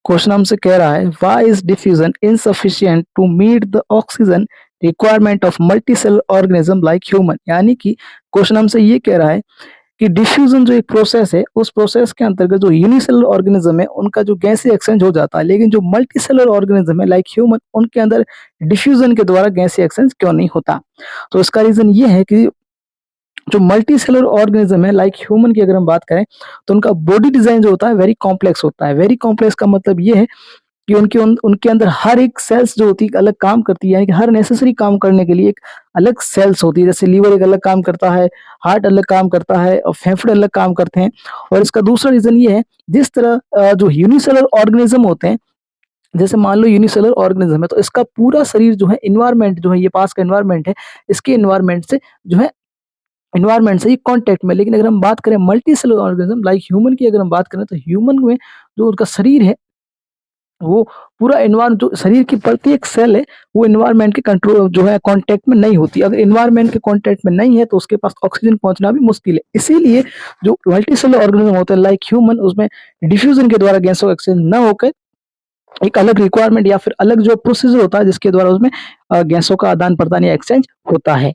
Question हमसे कह रहा है why is diffusion insufficient to meet the oxygen requirement of multicellular organism like human. यानी कि क्वेश्चन हमसे ये कह रहा है कि डिफ्यूजन जो एक प्रोसेस है, उस प्रोसेस के अंतर्गत जो यूनिसेलुलर ऑर्गेनिज्म है उनका जो गैसीय एक्सचेंज हो जाता है, लेकिन जो मल्टीसेलुलर ऑर्गेनिज्म है लाइक ह्यूमन, उनके अंदर डिफ्यूजन के द्वारा गैसीय एक्सचेंज क्यों नहीं होता। तो इसका रीजन ये है कि जो मल्टी सेलुलर ऑर्गेनिज्म है लाइक ह्यूमन की अगर हम बात करें तो उनका बॉडी डिजाइन जो होता है वेरी कॉम्प्लेक्स होता है। वेरी कॉम्प्लेक्स का मतलब ये है कि उनके अंदर हर एक सेल्स जो होती है अलग काम करती है, यानी कि हर नेसेसरी काम करने के लिए एक अलग सेल्स होती है। जैसे लीवर एक अलग काम करता है, हार्ट अलग काम करता है और फेफड़े अलग काम करते हैं। और इसका दूसरा रीजन ये है, जिस तरह जो यूनिसेलुलर ऑर्गेनिज्म होते हैं, जैसे मान लो यूनिसेलुलर ऑर्गेनिज्म है तो इसका पूरा शरीर जो है इन्वायरमेंट जो है, ये पास का इन्वायरमेंट है, इसके इन्वायरमेंट से जो है इन्वायरमेंट से ही कांटेक्ट में। लेकिन अगर हम बात करें multi cellular organism like human की अगर हम बात करें तो ह्यूमन में जो उनका शरीर है वो पूरा इन्वायरमेंट, जो शरीर की प्रत्येक सेल है वो इन्वायरमेंट के कंट्रोल जो है कांटेक्ट में नहीं होती। अगर इन्वायरमेंट के कांटेक्ट में नहीं है तो उसके पास ऑक्सीजन पहुंचना भी मुश्किल है। इसीलिए जो मल्टी सेलुलर ऑर्गेनिज्म होते हैं लाइक ह्यूमन, उसमें डिफ्यूजन के द्वारा गैसों का एक्सचेंज न होकर एक अलग रिक्वायरमेंट या फिर अलग जो प्रोसीजर होता है जिसके द्वारा उसमें गैसों का आदान प्रदान या एक्सचेंज होता है।